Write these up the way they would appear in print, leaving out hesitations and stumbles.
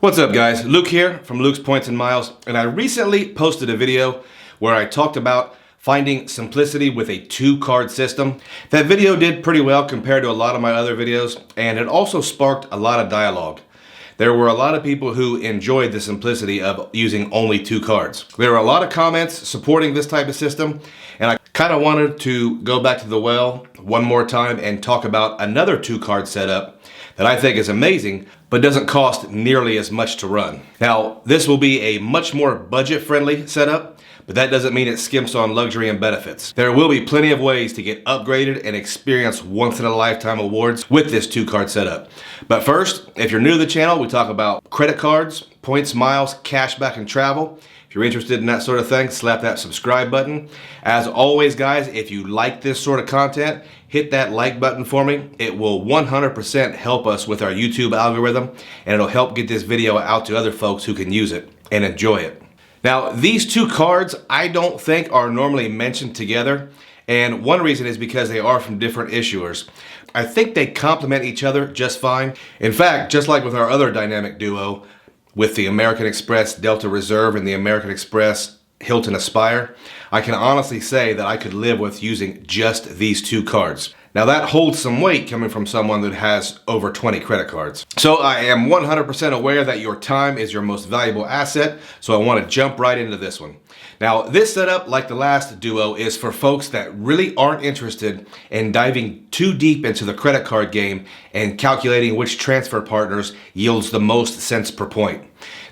What's up guys, Luke here from Luke's Points and Miles, and I recently posted a video where I talked about finding simplicity with a two-card system. That video did pretty well compared to a lot of my other videos, and it also sparked a lot of dialogue. There were a lot of people who enjoyed the simplicity of using only two cards. There were a lot of comments supporting this type of system, and I kind of wanted to go back to the well one more time and talk about another two-card setup that I think is amazing, but doesn't cost nearly as much to run. Now, this will be a much more budget-friendly setup, but that doesn't mean it skimps on luxury and benefits. There will be plenty of ways to get upgraded and experience once-in-a-lifetime awards with this two-card setup. But first, if you're new to the channel, we talk about credit cards, points, miles, cashback, and travel. If you're interested in that sort of thing, slap that subscribe button. As always, guys, if you like this sort of content, hit that like button for me. It will 100% help us with our YouTube algorithm, and it'll help get this video out to other folks who can use it and enjoy it. Now, these two cards I don't think are normally mentioned together, and one reason is because they are from different issuers. I think they complement each other just fine. In fact, just like with our other dynamic duo, with the American Express Delta Reserve and the American Express Hilton Aspire, I can honestly say that I could live with using just these two cards. Now that holds some weight coming from someone that has over 20 credit cards. So I am 100% aware that your time is your most valuable asset, so I want to jump right into this one. Now this setup, like the last duo, is for folks that really aren't interested in diving too deep into the credit card game and calculating which transfer partners yields the most cents per point.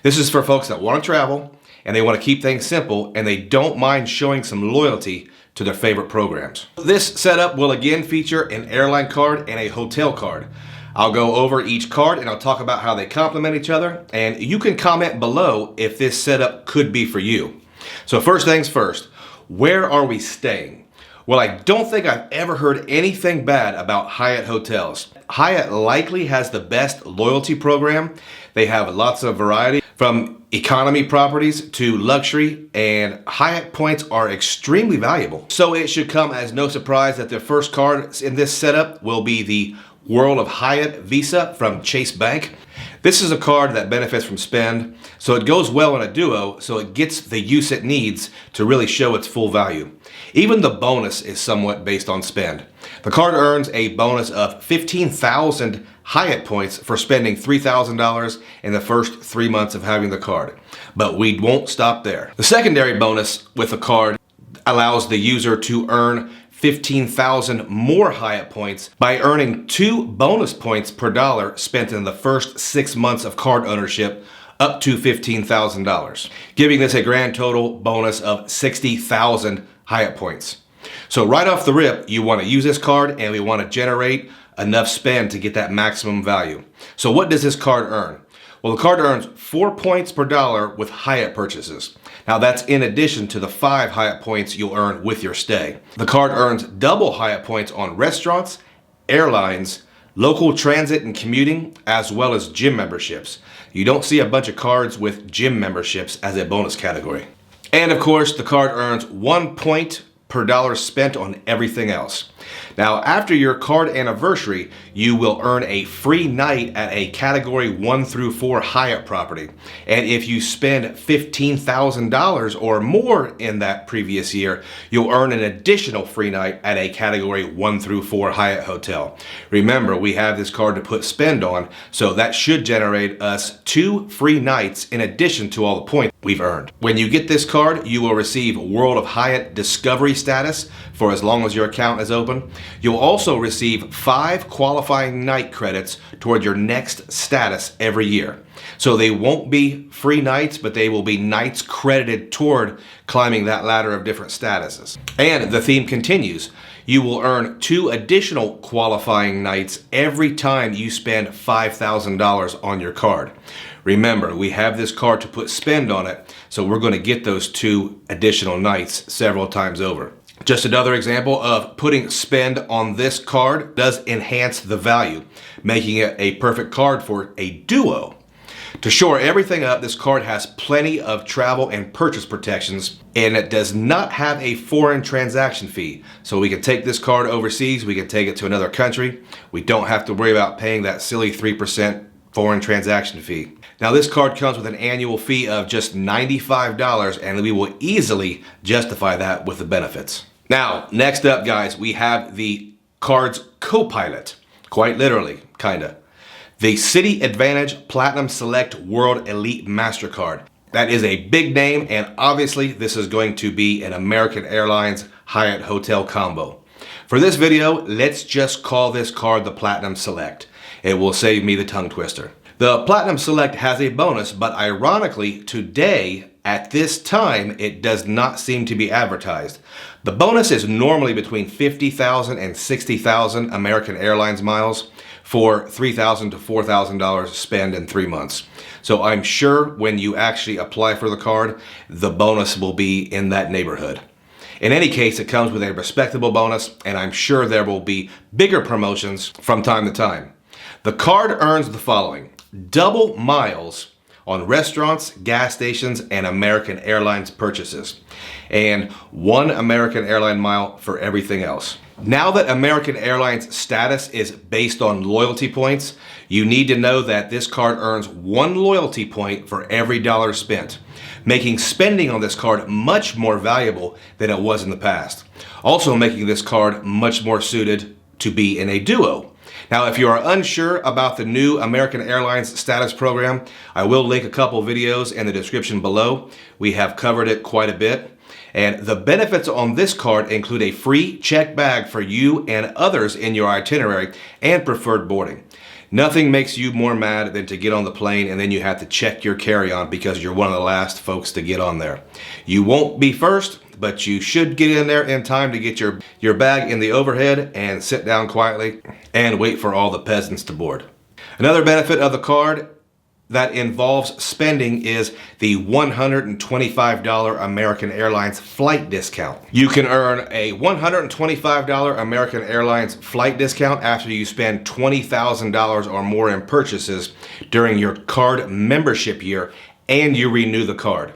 This is for folks that want to travel and they want to keep things simple and they don't mind showing some loyalty to their favorite programs. This setup will again feature an airline card and a hotel card. I'll go over each card and I'll talk about how they complement each other, and you can comment below if this setup could be for you. So first things first, where are we staying? Well, I don't think I've ever heard anything bad about Hyatt hotels. Hyatt likely has the best loyalty program. They have lots of variety from economy properties to luxury, and Hyatt points are extremely valuable. So it should come as no surprise that the first card in this setup will be the World of Hyatt Visa from Chase Bank. This is a card that benefits from spend, so it goes well in a duo, so it gets the use it needs to really show its full value. Even the bonus is somewhat based on spend. The card earns a bonus of 15,000 Hyatt points for spending $3,000 in the first 3 months of having the card. But we won't stop there. The secondary bonus with the card allows the user to earn 15,000 more Hyatt points by earning 2 bonus points per dollar spent in the first 6 months of card ownership, up to $15,000, giving this a grand total bonus of 60,000 Hyatt points. So right off the rip, you want to use this card and we want to generate enough spend to get that maximum value. So what does this card earn? Well, the card earns 4 points per dollar with Hyatt purchases. Now that's in addition to the 5 Hyatt points you'll earn with your stay. The card earns double Hyatt points on restaurants, airlines, local transit and commuting, as well as gym memberships. You don't see a bunch of cards with gym memberships as a bonus category. And of course, the card earns 1 point per dollar spent on everything else. Now, after your card anniversary, you will earn a free night at a category 1 through 4 Hyatt property. And if you spend $15,000 or more in that previous year, you'll earn an additional free night at a category 1 through 4 Hyatt hotel. Remember, we have this card to put spend on, so that should generate us 2 free nights in addition to all the points we've earned. When you get this card, you will receive World of Hyatt Discovery status for as long as your account is open. You'll also receive 5 qualifying night credits toward your next status every year. So they won't be free nights, but they will be nights credited toward climbing that ladder of different statuses. And the theme continues. You will earn 2 additional qualifying nights every time you spend $5,000 on your card. Remember, we have this card to put spend on it, so we're going to get those 2 additional nights several times over. Just another example of putting spend on this card does enhance the value, making it a perfect card for a duo. To shore everything up, this card has plenty of travel and purchase protections, and it does not have a foreign transaction fee. So we can take this card overseas, we can take it to another country. We don't have to worry about paying that silly 3% foreign transaction fee. Now this card comes with an annual fee of just $95, and we will easily justify that with the benefits. Now, next up guys, we have the card's co-pilot. Quite literally, kinda. The Citi AAdvantage Platinum Select World Elite Mastercard. That is a big name, and obviously this is going to be an American Airlines Hyatt hotel combo. For this video, let's just call this card the Platinum Select. It will save me the tongue twister. The Platinum Select has a bonus, but ironically, today, at this time, it does not seem to be advertised. The bonus is normally between 50,000 and 60,000 American Airlines miles for $3,000 to $4,000 spend in 3 months. So I'm sure when you actually apply for the card, the bonus will be in that neighborhood. In any case, it comes with a respectable bonus, and I'm sure there will be bigger promotions from time to time. The card earns the following: double miles on restaurants, gas stations, and American Airlines purchases, and 1 American Airline mile for everything else. Now that American Airlines status is based on loyalty points, you need to know that this card earns 1 loyalty point for every dollar spent, making spending on this card much more valuable than it was in the past. Also making this card much more suited to be in a duo. Now, if you are unsure about the new American Airlines status program, I will link a couple videos in the description below. We have covered it quite a bit. And the benefits on this card include a free checked bag for you and others in your itinerary and preferred boarding. Nothing makes you more mad than to get on the plane and then you have to check your carry-on because you're one of the last folks to get on there. You won't be first, but you should get in there in time to get your bag in the overhead and sit down quietly and wait for all the peasants to board. Another benefit of the card that involves spending is the $125 American Airlines flight discount. You can earn a $125 American Airlines flight discount after you spend $20,000 or more in purchases during your card membership year and you renew the card.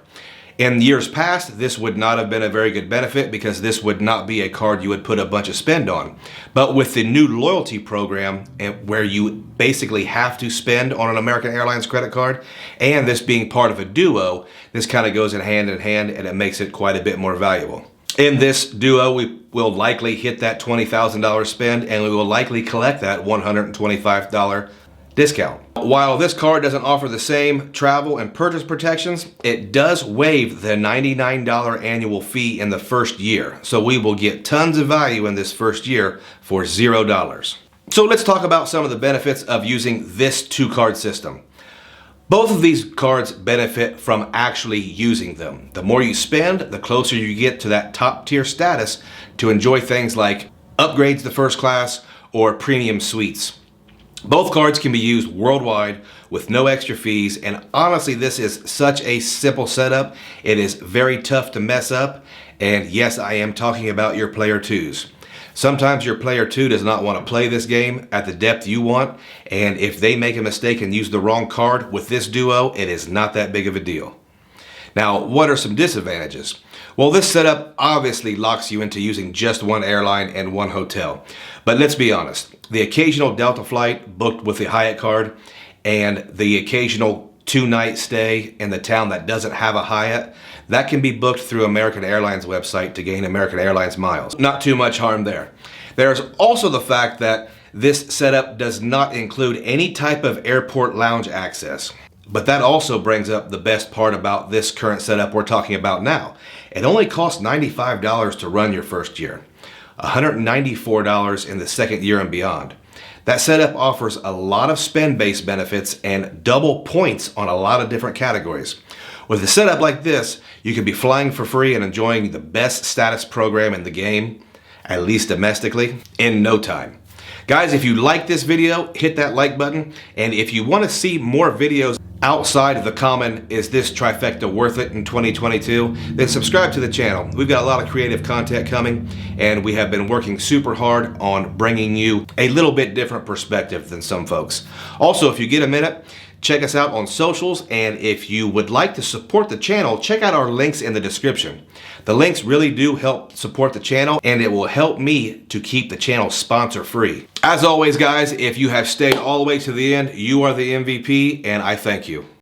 In years past, this would not have been a very good benefit because this would not be a card you would put a bunch of spend on. But with the new loyalty program, where you basically have to spend on an American Airlines credit card, and this being part of a duo, this kind of goes in hand and it makes it quite a bit more valuable. In this duo, we will likely hit that $20,000 spend, and we will likely collect that $125 discount. While this card doesn't offer the same travel and purchase protections, it does waive the $99 annual fee in the first year. So we will get tons of value in this first year for $0. So let's talk about some of the benefits of using this 2-card system. Both of these cards benefit from actually using them. The more you spend, the closer you get to that top tier status to enjoy things like upgrades to first class or premium suites. Both cards can be used worldwide with no extra fees, and honestly, this is such a simple setup. It is very tough to mess up, and yes, I am talking about your player 2s. Sometimes your player 2 does not want to play this game at the depth you want, and if they make a mistake and use the wrong card with this duo, it is not that big of a deal. Now, what are some disadvantages? Well, this setup obviously locks you into using just 1 airline and 1 hotel. But let's be honest, the occasional Delta flight booked with the Hyatt card and the occasional 2-night stay in the town that doesn't have a Hyatt, that can be booked through American Airlines website to gain American Airlines miles. Not too much harm there. There's also the fact that this setup does not include any type of airport lounge access. But that also brings up the best part about this current setup we're talking about now. It only costs $95 to run your first year, $194 in the second year and beyond. That setup offers a lot of spend-based benefits and double points on a lot of different categories. With a setup like this, you could be flying for free and enjoying the best status program in the game, at least domestically, in no time. Guys, if you like this video, hit that like button, and if you want to see more videos outside of the common, is this trifecta worth it in 2022, then subscribe to the channel. We've got a lot of creative content coming, and we have been working super hard on bringing you a little bit different perspective than some folks. Also, if you get a minute, Check us out on socials, and if you would like to support the channel, check out our links in the description. The links really do help support the channel, and it will help me to keep the channel sponsor free. As always, guys, if you have stayed all the way to the end, you are the MVP, and I thank you.